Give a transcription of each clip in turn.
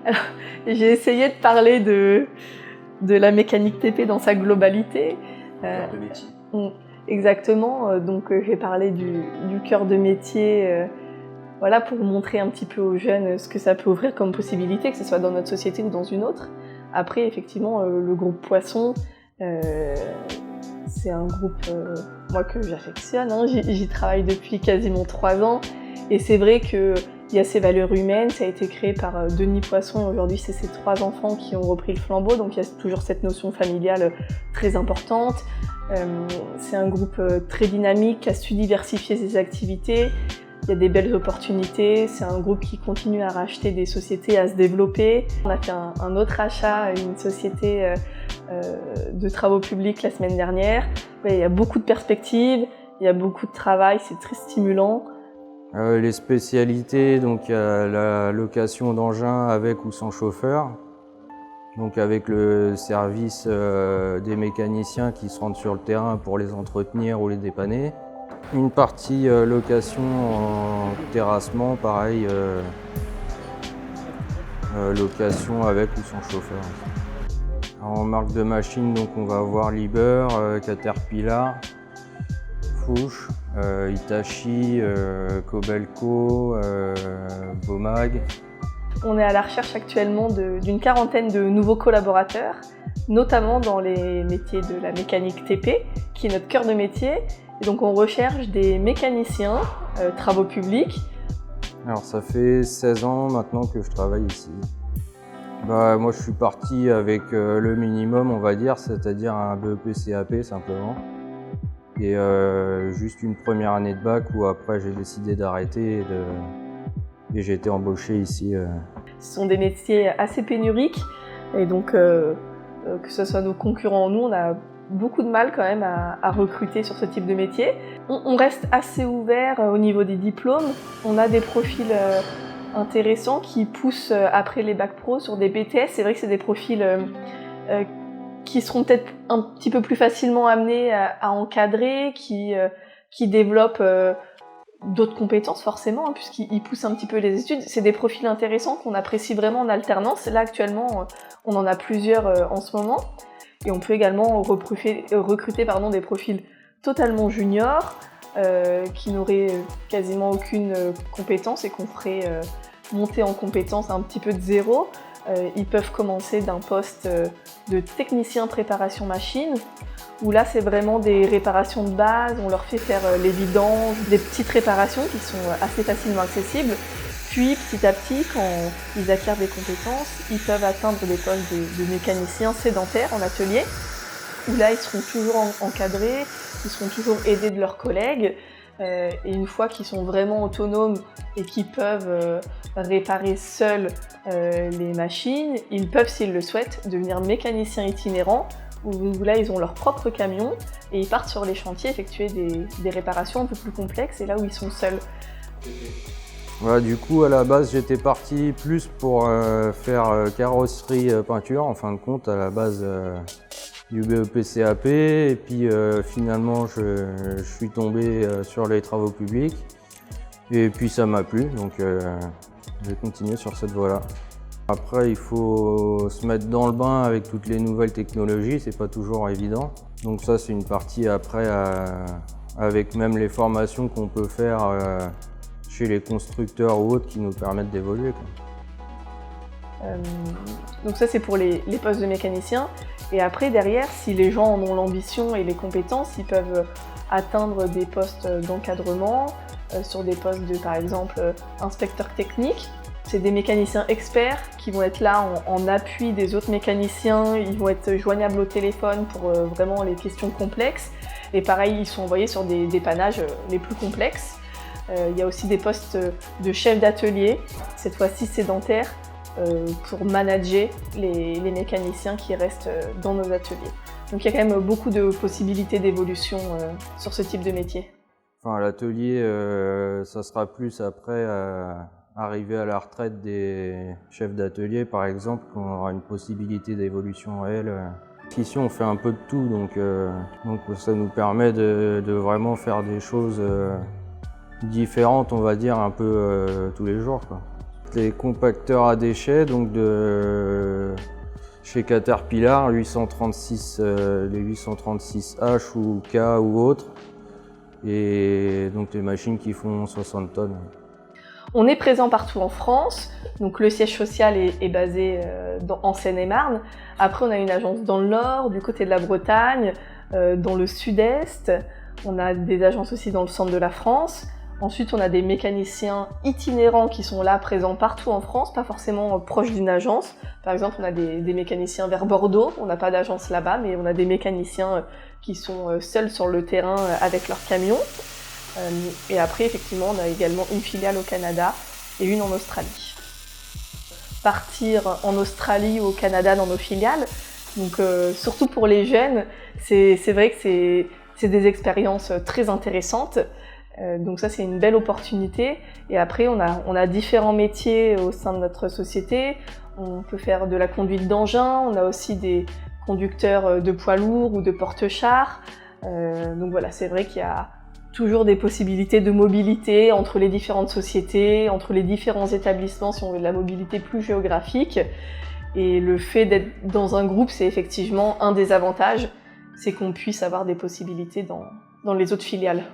Alors, j'ai essayé de parler de la mécanique TP dans sa globalité. Cœur de métier. Exactement, donc j'ai parlé du cœur de métier, voilà, pour montrer un petit peu aux jeunes ce que ça peut ouvrir comme possibilité, que ce soit dans notre société ou dans une autre. Après, effectivement, le groupe Poisson, c'est un groupe moi que j'affectionne, hein. J'y travaille depuis quasiment 3 ans et c'est vrai qu'il y a ces valeurs humaines, ça a été créé par Denis Poisson et aujourd'hui c'est ses 3 enfants qui ont repris le flambeau, donc il y a toujours cette notion familiale très importante. C'est un groupe très dynamique qui a su diversifier ses activités. Il y a des belles opportunités, c'est un groupe qui continue à racheter des sociétés, à se développer. On a fait un autre achat, une société de travaux publics la semaine dernière. Il y a beaucoup de perspectives, il y a beaucoup de travail, c'est très stimulant. Les spécialités, donc il y a la location d'engins avec ou sans chauffeur. Donc avec le service des mécaniciens qui se rendent sur le terrain pour les entretenir ou les dépanner. Une partie location en terrassement, pareil, location avec ou sans chauffeur. En marque de machine, donc on va avoir Liebherr, Caterpillar, Fuchs, Hitachi, Kobelco, Bomag. On est à la recherche actuellement d'une quarantaine de nouveaux collaborateurs, notamment dans les métiers de la mécanique TP, qui est notre cœur de métier. Et donc on recherche des mécaniciens, travaux publics. Alors ça fait 16 ans maintenant que je travaille ici. Moi je suis parti avec le minimum on va dire, c'est-à-dire un BEP CAP simplement. Et juste une première année de bac où après j'ai décidé d'arrêter et j'ai été embauché ici. Ce sont des métiers assez pénuriques et donc que ce soit nos concurrents ou nous, on a beaucoup de mal quand même à recruter sur ce type de métier. On reste assez ouvert au niveau des diplômes. On a des profils intéressants qui poussent après les bacs pro sur des BTS. C'est vrai que c'est des profils qui seront peut-être un petit peu plus facilement amenés à encadrer, qui développent d'autres compétences forcément, hein, puisqu'ils poussent un petit peu les études. C'est des profils intéressants qu'on apprécie vraiment en alternance. Là actuellement, on en a plusieurs en ce moment. Et on peut également recruter des profils totalement juniors, qui n'auraient quasiment aucune compétence et qu'on ferait monter en compétence un petit peu de zéro. Ils peuvent commencer d'un poste de technicien préparation machine, où là c'est vraiment des réparations de base, on leur fait faire les vidanges, des petites réparations qui sont assez facilement accessibles. Puis petit à petit, quand ils acquièrent des compétences, ils peuvent atteindre des postes de mécaniciens sédentaires en atelier, où là ils seront toujours encadrés, ils seront toujours aidés de leurs collègues. Et une fois qu'ils sont vraiment autonomes et qu'ils peuvent réparer seuls les machines, ils peuvent, s'ils le souhaitent, devenir mécaniciens itinérants, où là ils ont leur propre camion et ils partent sur les chantiers effectuer des réparations un peu plus complexes et là où ils sont seuls. Voilà, du coup, à la base, j'étais parti plus pour faire carrosserie peinture, en fin de compte, à la base du BEP CAP. Et puis finalement, je suis tombé sur les travaux publics. Et puis ça m'a plu, donc j'ai continué sur cette voie-là. Après, il faut se mettre dans le bain avec toutes les nouvelles technologies, c'est pas toujours évident. Donc ça, c'est une partie après, avec même les formations qu'on peut faire chez les constructeurs ou autres qui nous permettent d'évoluer. Donc ça c'est pour les postes de mécaniciens. Et après derrière, si les gens en ont l'ambition et les compétences, ils peuvent atteindre des postes d'encadrement, sur des postes de par exemple inspecteur technique. C'est des mécaniciens experts qui vont être là en appui des autres mécaniciens, ils vont être joignables au téléphone pour vraiment les questions complexes. Et pareil, ils sont envoyés sur des dépannages les plus complexes. Il y a aussi des postes de chef d'atelier, cette fois-ci sédentaires, pour manager les mécaniciens qui restent dans nos ateliers. Donc il y a quand même beaucoup de possibilités d'évolution sur ce type de métier. Enfin, l'atelier, ça sera plus après arriver à la retraite des chefs d'atelier, par exemple, qu'on aura une possibilité d'évolution réelle. Ici, on fait un peu de tout, donc ça nous permet de vraiment faire des choses différentes, on va dire, un peu tous les jours, quoi. Les compacteurs à déchets, donc chez Caterpillar, les 836H ou K ou autres, et donc les machines qui font 60 tonnes. On est présent partout en France, donc le siège social est basé en Seine-et-Marne. Après, on a une agence dans le Nord, du côté de la Bretagne, dans le Sud-Est. On a des agences aussi dans le centre de la France. Ensuite, on a des mécaniciens itinérants qui sont là, présents partout en France, pas forcément proches d'une agence. Par exemple, on a des mécaniciens vers Bordeaux, on n'a pas d'agence là-bas, mais on a des mécaniciens qui sont seuls sur le terrain avec leurs camions. Et après, effectivement, on a également une filiale au Canada et une en Australie. Partir en Australie ou au Canada dans nos filiales, donc surtout pour les jeunes, c'est vrai que c'est des expériences très intéressantes. Donc ça, c'est une belle opportunité. Et après, on a différents métiers au sein de notre société. On peut faire de la conduite d'engin, on a aussi des conducteurs de poids lourds ou de porte-chars. Donc voilà, c'est vrai qu'il y a toujours des possibilités de mobilité entre les différentes sociétés, entre les différents établissements si on veut de la mobilité plus géographique. Et le fait d'être dans un groupe, c'est effectivement un des avantages, c'est qu'on puisse avoir des possibilités dans les autres filiales.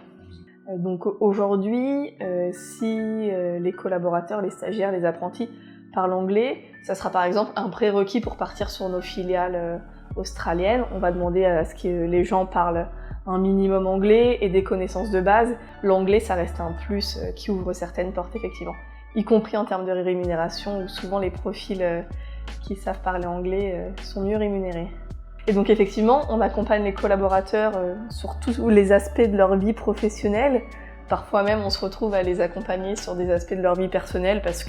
Donc aujourd'hui, si les collaborateurs, les stagiaires, les apprentis parlent anglais, ça sera par exemple un prérequis pour partir sur nos filiales australiennes. On va demander à ce que les gens parlent un minimum anglais et des connaissances de base. L'anglais, ça reste un plus qui ouvre certaines portes, effectivement, y compris en termes de rémunération, où souvent les profils qui savent parler anglais sont mieux rémunérés. Et donc effectivement, on accompagne les collaborateurs sur tous les aspects de leur vie professionnelle. Parfois même, on se retrouve à les accompagner sur des aspects de leur vie personnelle parce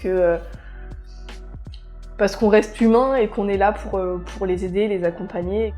qu'on reste humain et qu'on est là pour les aider, les accompagner.